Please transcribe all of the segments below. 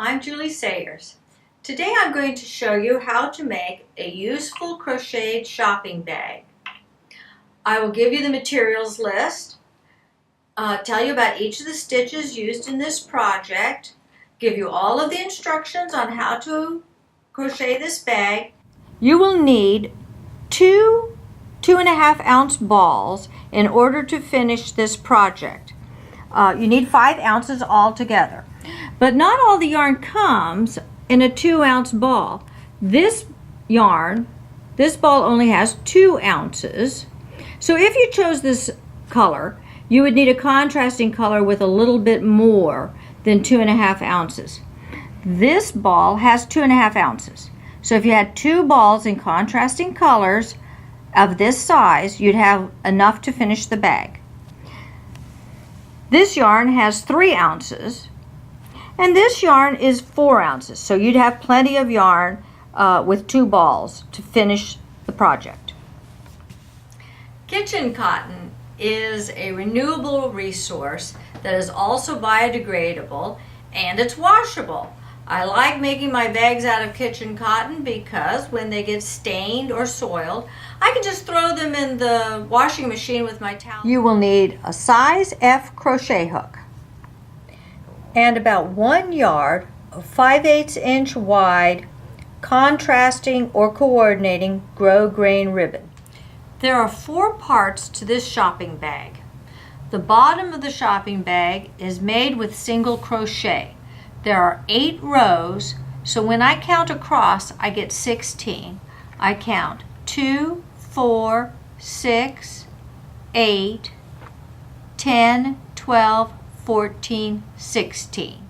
I'm Julie Sayers. Today I'm going to show you how to make a useful crocheted shopping bag. I will give you the materials list, tell you about each of the stitches used in this project, give you all of the instructions on how to crochet this bag. You will need two 2.5 ounce balls in order to finish this project. You need 5 ounces altogether. But not all the yarn comes in a 2-ounce ball. This ball only has 2 ounces. So if you chose this color, you would need a contrasting color with a little bit more than 2.5 ounces. This ball has 2.5 ounces. So if you had 2 balls in contrasting colors of this size, you'd have enough to finish the bag. This yarn has 3 ounces. And this yarn is 4 ounces, so you'd have plenty of yarn with 2 balls to finish the project. Kitchen cotton is a renewable resource that is also biodegradable and it's washable. I like making my bags out of kitchen cotton because when they get stained or soiled, I can just throw them in the washing machine with my towel. You will need a size F crochet hook and about 1 yard of 5/8 inch wide contrasting or coordinating grosgrain ribbon. There are 4 parts to this shopping bag. The bottom of the shopping bag is made with single crochet. There are 8 rows, so when I count across, I get 16. I count 2, 4, 6, 8, 10, 12, 14, 16.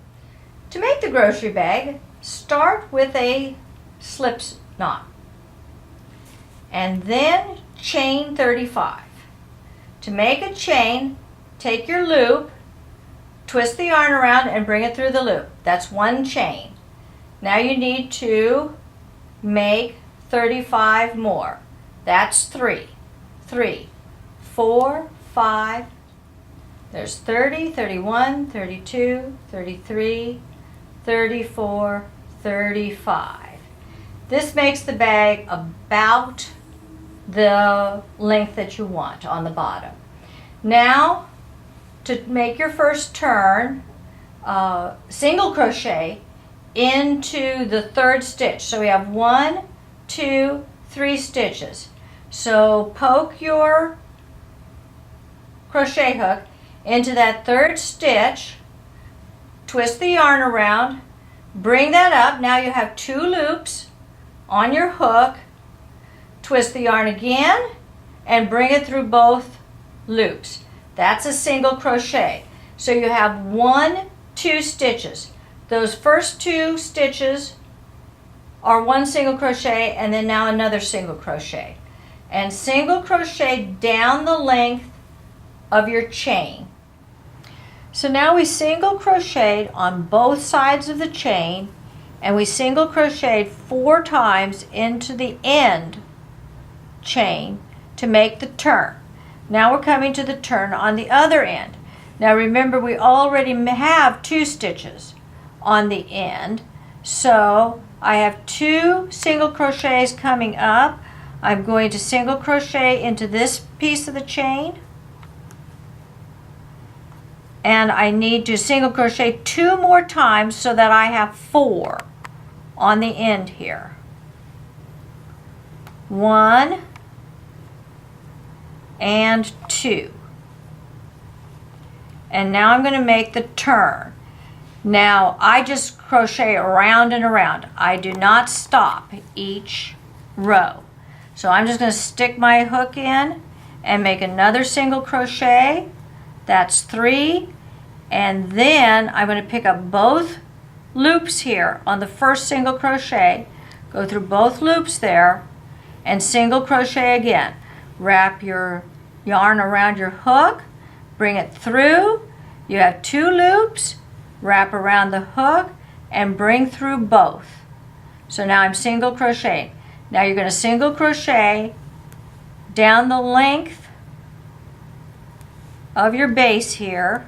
To make the grocery bag, start with a slip knot and then chain 35. To make a chain, take your loop, twist the yarn around and bring it through the loop. That's 1 chain. Now you need to make 35 more. That's 3, 4, 5, there's 30, 31, 32, 33, 34, 35. This makes the bag about the length that you want on the bottom. Now, to make your first turn, single crochet into the 3rd stitch. So we have 1, 2, 3 stitches. So poke your crochet hook into that 3rd stitch, twist the yarn around, bring that up. Now you have 2 loops on your hook, twist the yarn again and bring it through both loops. That's a single crochet. So you have 1, 2 stitches. Those first 2 stitches are 1 single crochet and then now another single crochet. And single crochet down the length of your chain. So now we single crocheted on both sides of the chain and we single crocheted 4 times into the end chain to make the turn. Now we're coming to the turn on the other end. Now remember, we already have 2 stitches on the end, so I have 2 single crochets coming up. I'm going to single crochet into this piece of the chain, and I need to single crochet 2 more times so that I have 4 on the end here. 1 and 2. And now I'm going to make the turn. Now I just crochet around and around. I do not stop each row. So I'm just going to stick my hook in and make another single crochet. That's 3. And then I'm going to pick up both loops here on the first single crochet, go through both loops there, and single crochet again. Wrap your yarn around your hook, bring it through. You have 2 loops, wrap around the hook, and bring through both. So now I'm single crocheting. Now you're going to single crochet down the length of your base here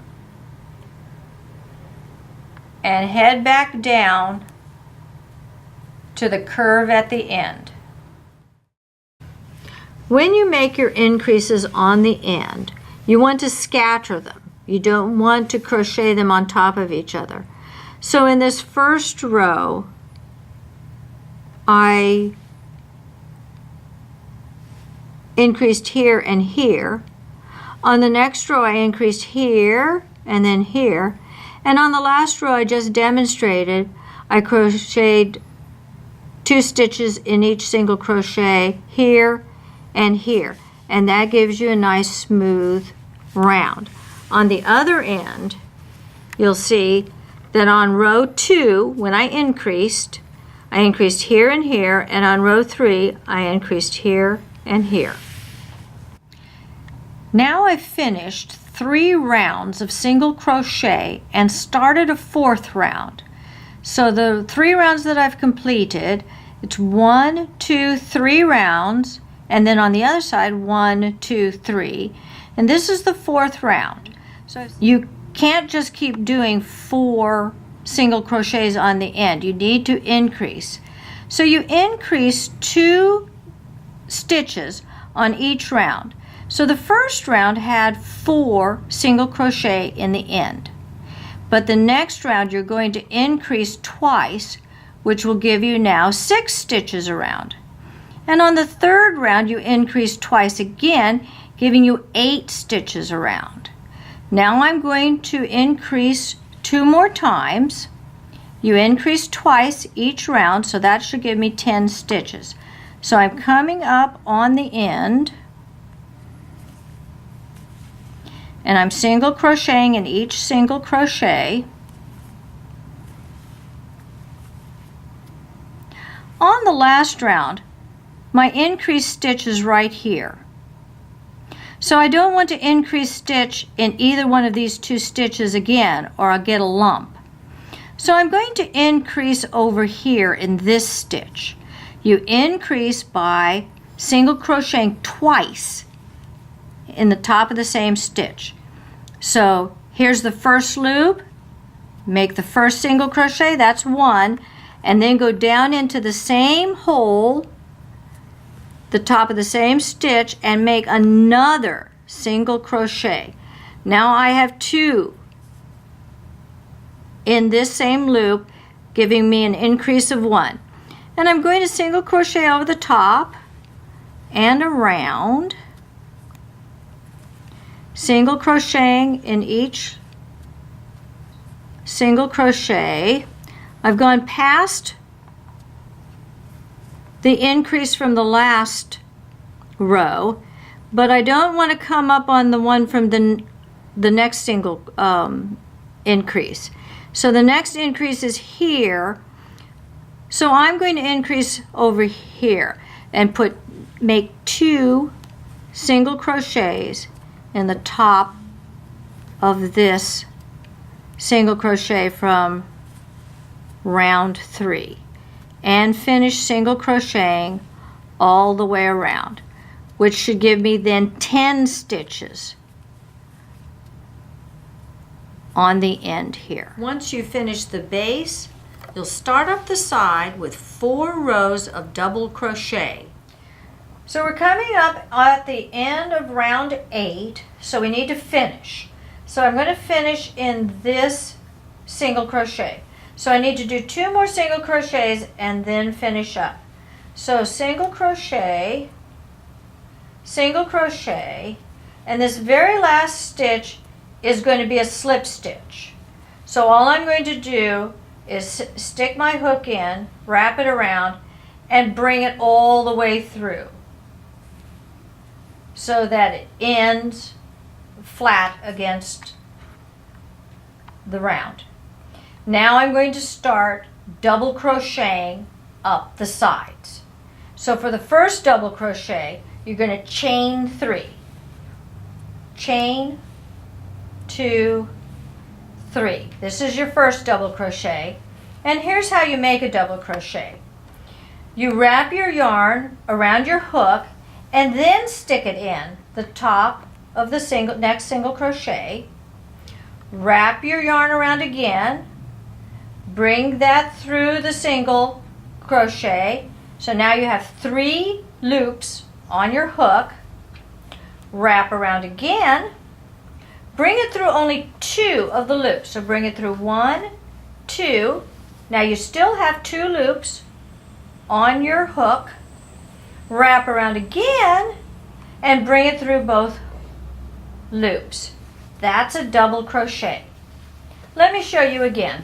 and head back down to the curve at the end. When you make your increases on the end, you want to scatter them. You don't want to crochet them on top of each other. So in this first row, I increased here and here. On the next row, I increased here and then here. And on the last row I just demonstrated, I crocheted 2 stitches in each single crochet here and here. And that gives you a nice smooth round. On the other end, you'll see that on row 2, when I increased here and here, and on row 3, I increased here and here. Now I've finished 3 rounds of single crochet and started a 4th round. So the 3 rounds that I've completed, it's 1, 2, 3 rounds, and then on the other side 1, 2, 3, and this is the 4th round. So you can't just keep doing 4 single crochets on the end. You need to increase. So you increase 2 stitches on each round. So the first round had 4 single crochet in the end. But the next round you're going to increase twice, which will give you now 6 stitches around. And on the 3rd round you increase twice again, giving you 8 stitches around. Now I'm going to increase 2 more times. You increase twice each round, so that should give me 10 stitches. So I'm coming up on the end, and I'm single crocheting in each single crochet. On the last round, my increased stitch is right here. So I don't want to increase stitch in either one of these 2 stitches again, or I'll get a lump. So I'm going to increase over here in this stitch. You increase by single crocheting twice in the top of the same stitch. So here's the first loop, make the first single crochet, that's 1, and then go down into the same hole, the top of the same stitch, and make another single crochet. Now I have 2 in this same loop, giving me an increase of 1. And I'm going to single crochet over the top and around, single crocheting in each single crochet. I've gone past the increase from the last row, but I don't want to come up on the one from the next single increase. So the next increase is here, so I'm going to increase over here and make 2 single crochets in the top of this single crochet from round 3, and finish single crocheting all the way around, which should give me then 10 stitches on the end here. Once you finish the base, you'll start up the side with 4 rows of double crochet. So we're coming up at the end of round 8, so we need to finish. So I'm going to finish in this single crochet. So I need to do 2 more single crochets and then finish up. So single crochet, and this very last stitch is going to be a slip stitch. So all I'm going to do is stick my hook in, wrap it around, and bring it all the way through so that it ends flat against the round. Now I'm going to start double crocheting up the sides. So for the first double crochet, you're going to chain 3. Chain 2, 3. This is your first double crochet, and here's how you make a double crochet. You wrap your yarn around your hook and then stick it in the top of the next single crochet. Wrap your yarn around again, bring that through the single crochet. So now you have 3 loops on your hook. Wrap around again. Bring it through only 2 of the loops. So bring it through 1, 2. Now you still have 2 loops on your hook. Wrap around again and bring it through both loops. That's a double crochet. Let me show you again.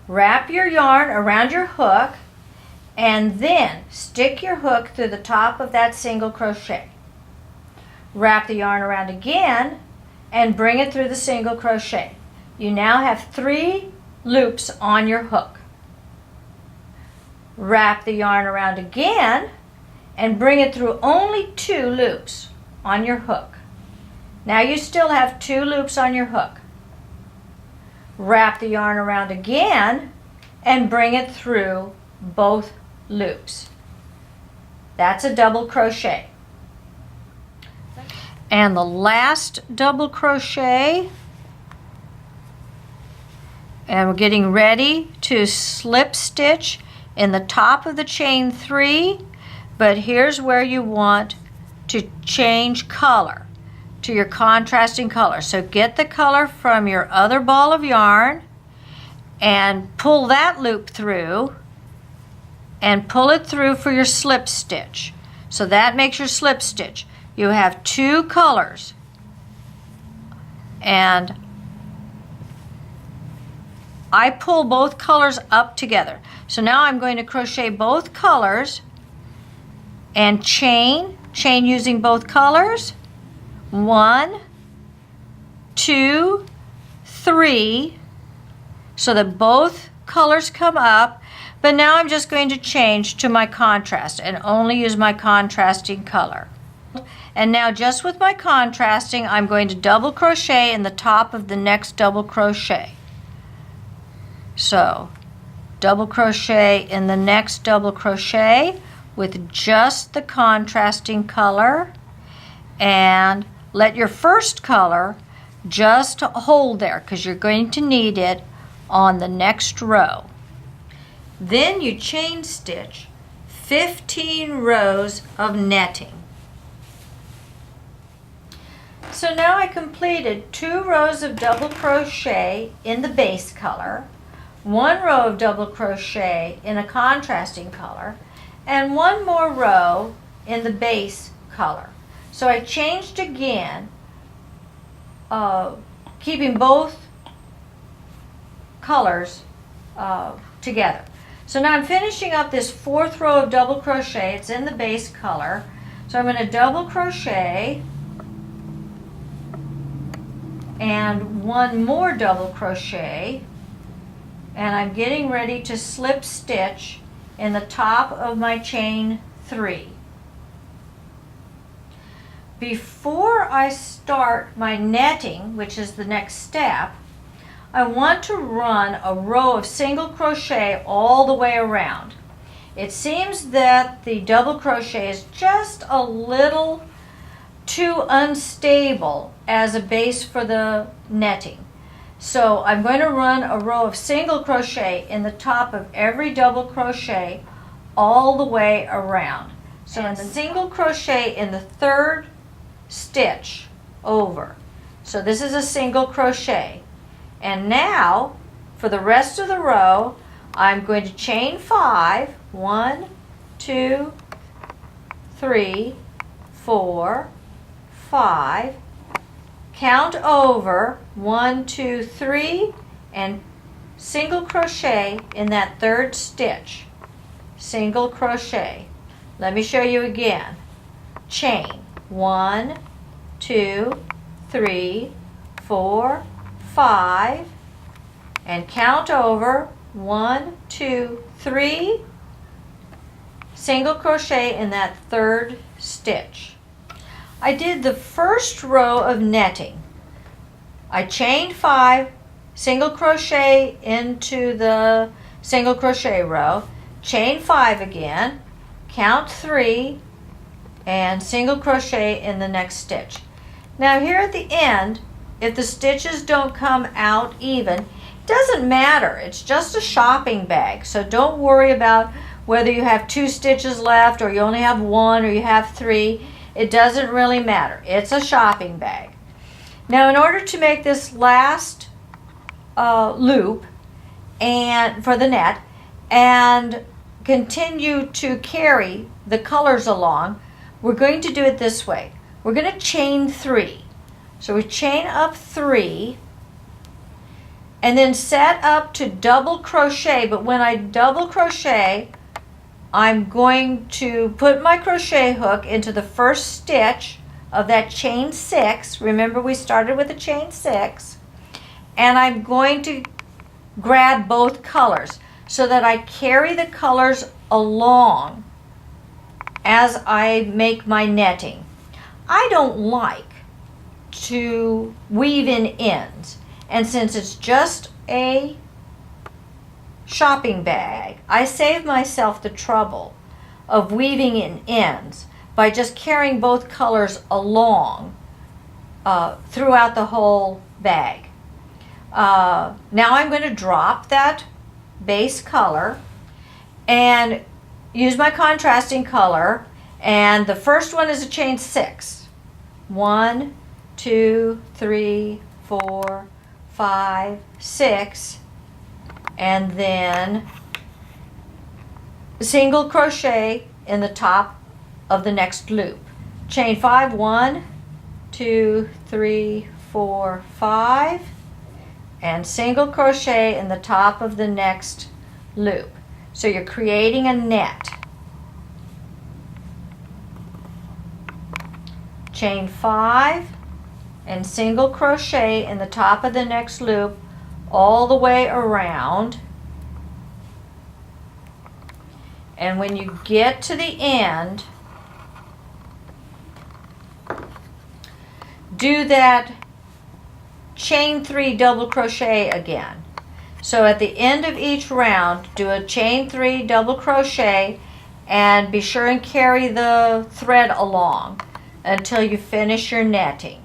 Wrap your yarn around your hook and then stick your hook through the top of that single crochet. Wrap the yarn around again and bring it through the single crochet. You now have 3 loops on your hook. Wrap the yarn around again and bring it through only 2 loops on your hook. Now you still have 2 loops on your hook. Wrap the yarn around again and bring it through both loops. That's a double crochet. And the last double crochet, and we're getting ready to slip stitch in the top of the chain 3, but here's where you want to change color to your contrasting color. So get the color from your other ball of yarn and pull that loop through and pull it through for your slip stitch. So that makes your slip stitch. You have 2 colors, and I pull both colors up together. So now I'm going to crochet both colors and chain using both colors. 1, 2, 3, so that both colors come up. But now I'm just going to change to my contrast and only use my contrasting color. And now just with my contrasting, I'm going to double crochet in the top of the next double crochet. So double crochet in the next double crochet with just the contrasting color, and let your first color just hold there because you're going to need it on the next row. Then you chain stitch 15 rows of netting. So now I completed 2 rows of double crochet in the base color, 1 row of double crochet in a contrasting color, and 1 more row in the base color. So I changed again, keeping both colors together. So now I'm finishing up this 4th row of double crochet. It's in the base color. So I'm going to double crochet and 1 more double crochet, and I'm getting ready to slip stitch in the top of my chain 3. Before I start my netting, which is the next step, I want to run a row of single crochet all the way around. It seems that the double crochet is just a little too unstable as a base for the netting. So I'm going to run a row of single crochet in the top of every double crochet all the way around. So in the single crochet in the 3rd stitch over. So this is a single crochet. And now for the rest of the row, I'm going to chain 5. 1, 2, 3, 4, 5. Count over 1, 2, 3, and single crochet in that 3rd stitch. Single crochet. Let me show you again. Chain 1, 2, 3, 4, 5, and count over 1, 2, 3, single crochet in that 3rd stitch. I did the first row of netting. I chained 5, single crochet into the single crochet row, chain 5 again, count 3, and single crochet in the next stitch. Now here at the end, if the stitches don't come out even, it doesn't matter. It's just a shopping bag. So don't worry about whether you have 2 stitches left or you only have 1 or you have 3. It doesn't really matter. It's a shopping bag. Now in order to make this last loop and for the net and continue to carry the colors along, we're going to do it this way. We're going to chain 3. So we chain up 3 and then set up to double crochet, but when I double crochet, I'm going to put my crochet hook into the first stitch of that chain 6. Remember, we started with a chain 6. And I'm going to grab both colors so that I carry the colors along as I make my netting. I don't like to weave in ends, and since it's just a shopping bag, I save myself the trouble of weaving in ends by just carrying both colors along throughout the whole bag. Now I'm going to drop that base color and use my contrasting color, and the first one is a chain 6. 1, 2, 3, 4, 5, 6, and then single crochet in the top of the next loop. Chain 5, 1, 2, 3, 4, 5, and single crochet in the top of the next loop. So you're creating a net. Chain 5 and single crochet in the top of the next loop all the way around. And when you get to the end, do that chain 3 double crochet again. So at the end of each round, do a chain 3 double crochet and be sure and carry the thread along until you finish your netting.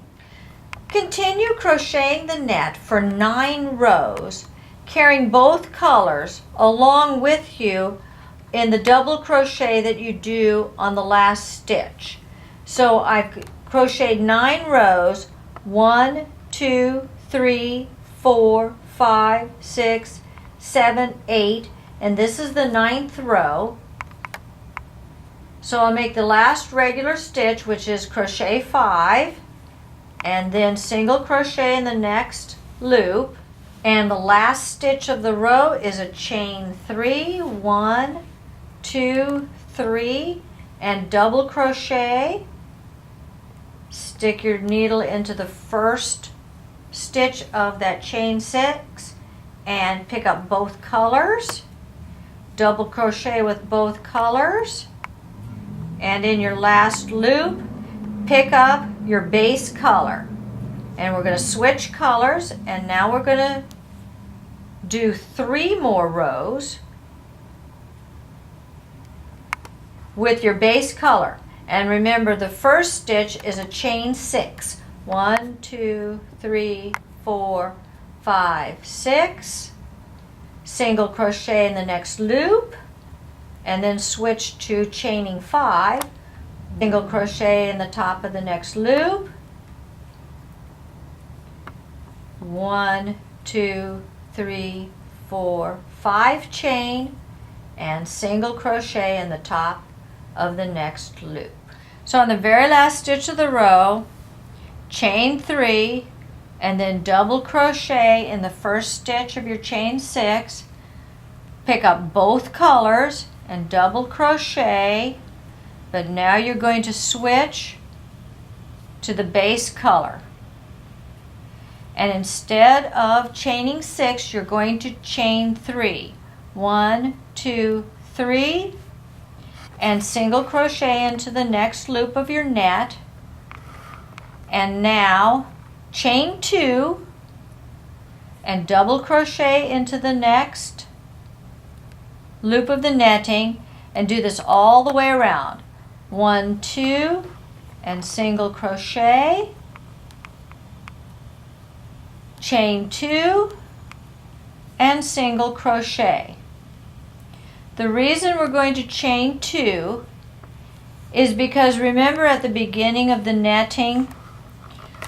Continue crocheting the net for 9 rows, carrying both colors along with you in the double crochet that you do on the last stitch. So I've crocheted 9 rows, 1, 2, 3, 4, 5, 6, 7, 8, and this is the 9th row. So I'll make the last regular stitch, which is crochet 5, and then single crochet in the next loop, and the last stitch of the row is a chain 3, 1, 2, 3, and double crochet. Stick your needle into the first stitch of that chain 6 and pick up both colors. Double crochet with both colors, and in your last loop pick up your base color, and we're going to switch colors, and now we're going to do 3 more rows with your base color. And remember, the first stitch is a chain 6. 1, 2, 3, 4, 5, 6. Single crochet in the next loop, and then switch to chaining 5. Single crochet in the top of the next loop. 1, 2, 3, 4, 5 chain, and single crochet in the top of the next loop. So on the very last stitch of the row, chain 3 and then double crochet in the first stitch of your chain 6, pick up both colors and double crochet, but now you're going to switch to the base color. And instead of chaining 6, you're going to chain 3. 1, 2, 3, and single crochet into the next loop of your net. And now chain 2 and double crochet into the next loop of the netting, and do this all the way around. 1, 2, and single crochet, chain 2, and single crochet. The reason we're going to chain 2 is because remember at the beginning of the netting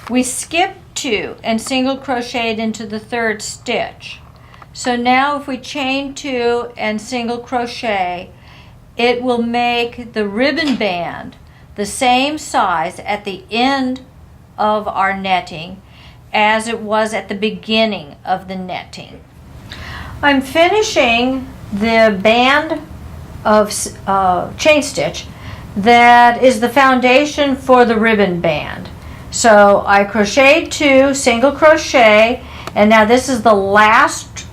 we skipped 2 and single crocheted into the 3rd stitch. So now if we chain 2 and single crochet, it will make the ribbon band the same size at the end of our netting as it was at the beginning of the netting. I'm finishing the band of chain stitch that is the foundation for the ribbon band. So I crocheted 2, single crochet, and now this is the last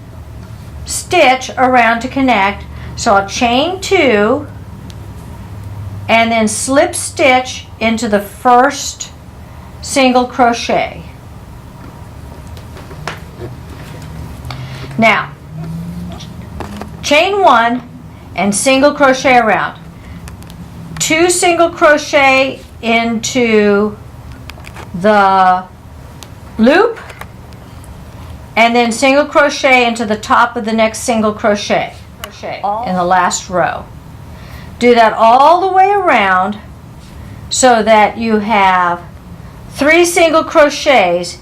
stitch around to connect. So I'll chain 2 and then slip stitch into the first single crochet. Now chain 1 and single crochet around. 2 single crochet into the loop and then single crochet into the top of the next single crochet in the last row. Do that all the way around so that you have 3 single crochets.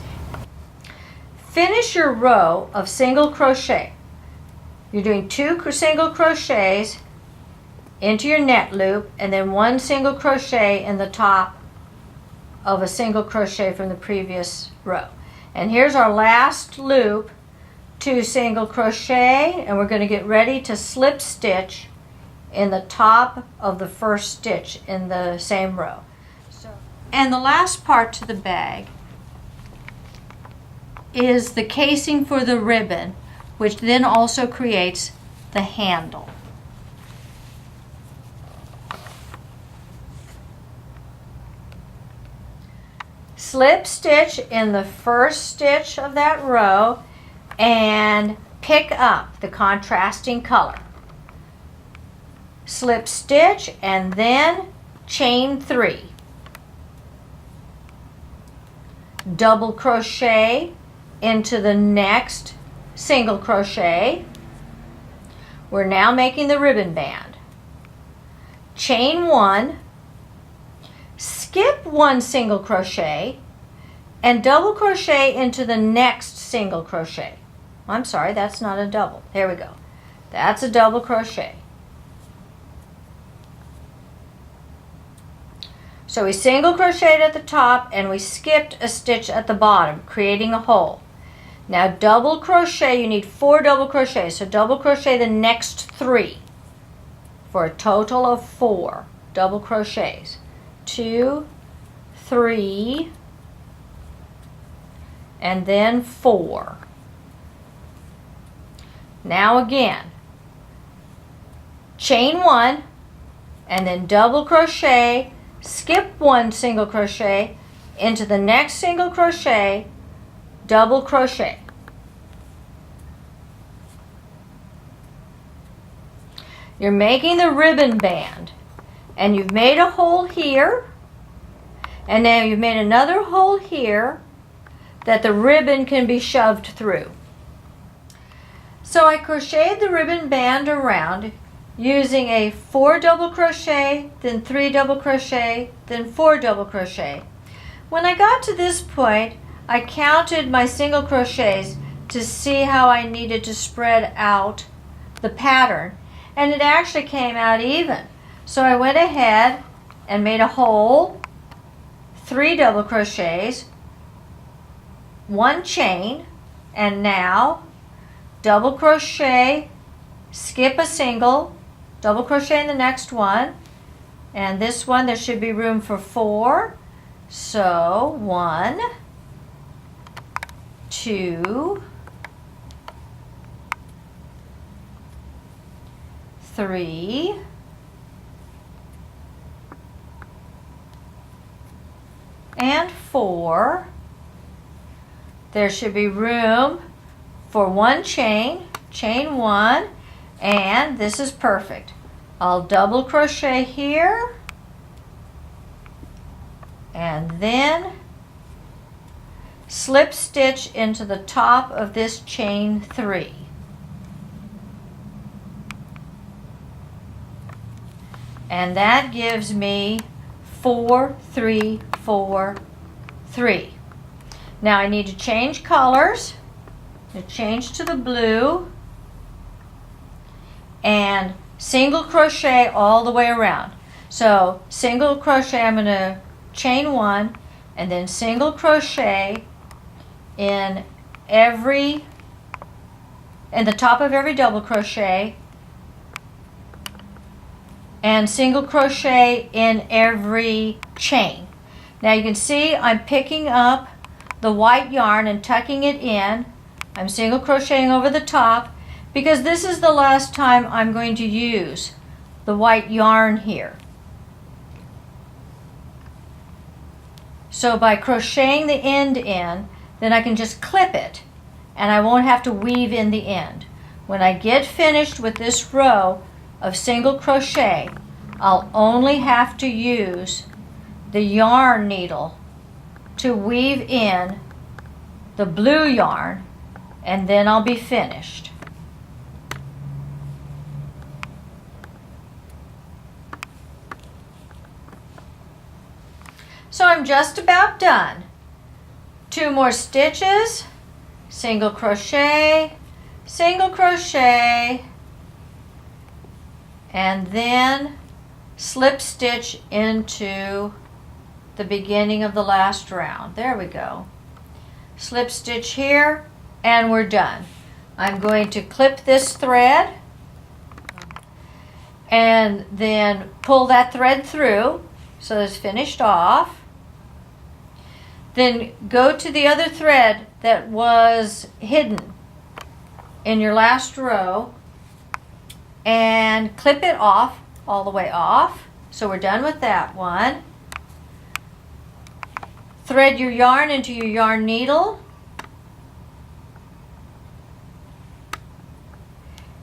Finish your row of single crochet. You're doing 2 single crochets into your net loop and then 1 single crochet in the top of a single crochet from the previous row. And here's our last loop, 2 single crochet, and we're going to get ready to slip stitch in the top of the first stitch in the same row. And the last part to the bag is the casing for the ribbon, which then also creates the handle. Slip stitch in the first stitch of that row and pick up the contrasting color. Slip stitch and then chain 3. Double crochet into the next single crochet. We're now making the ribbon band. Chain 1, skip 1 single crochet and double crochet into the next single crochet. I'm sorry, that's not a double. There we go. That's a double crochet. So we single crocheted at the top and we skipped a stitch at the bottom, creating a hole. Now double crochet, you need 4 double crochets, so double crochet the next 3 for a total of 4 double crochets. 2, 3, and then 4. Now again, chain 1 and then double crochet, skip 1 single crochet into the next single crochet, double crochet. You're making the ribbon band and you've made a hole here and now you've made another hole here that the ribbon can be shoved through. So I crocheted the ribbon band around using a 4 double crochet, then 3 double crochet, then 4 double crochet. When I got to this point, I counted my single crochets to see how I needed to spread out the pattern, and it actually came out even. So I went ahead and made a hole, 3 double crochets, 1 chain, and now double crochet, skip a single, double crochet in the next one, and this one there should be room for 4. So 1, 2, 3, and 4. There should be room for 1 chain, chain 1, and this is perfect. I'll double crochet here and then slip stitch into the top of this chain 3. And that gives me 4, 3, 4, 3. Now I need to change colors. To change to the blue and single crochet all the way around. So single crochet, I'm going to chain 1 and then single crochet in the top of every double crochet and single crochet in every chain. Now you can see I'm picking up the white yarn and tucking it in. I'm single crocheting over the top because this is the last time I'm going to use the white yarn here. So by crocheting the end in, then I can just clip it and I won't have to weave in the end. When I get finished with this row of single crochet, I'll only have to use the yarn needle to weave in the blue yarn, and then I'll be finished. So I'm just about done. 2 more stitches, single crochet, and then slip stitch into the beginning of the last round. There we go. Slip stitch here and we're done. I'm going to clip this thread and then pull that thread through so it's finished off. Then go to the other thread that was hidden in your last row and clip it off, all the way off. So we're done with that one. Thread your yarn into your yarn needle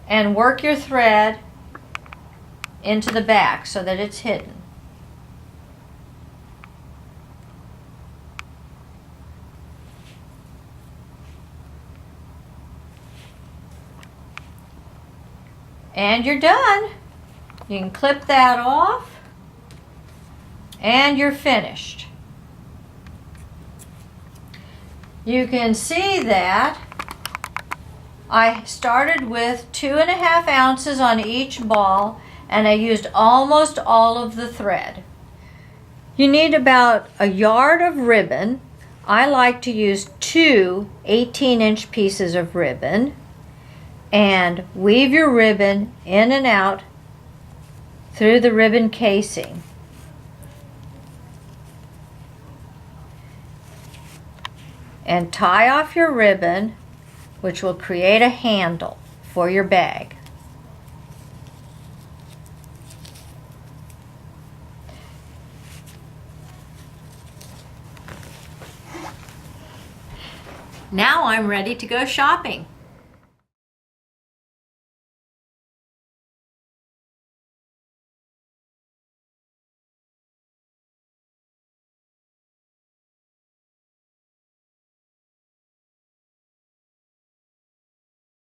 and work your thread into the back so that it's hidden. And you're done. You can clip that off and you're finished. You can see that I started with 2.5 ounces on each ball and I used almost all of the thread. You need about a yard of ribbon. I like to use 2 18-inch pieces of ribbon and weave your ribbon in and out through the ribbon casing. And tie off your ribbon, which will create a handle for your bag. Now I'm ready to go shopping.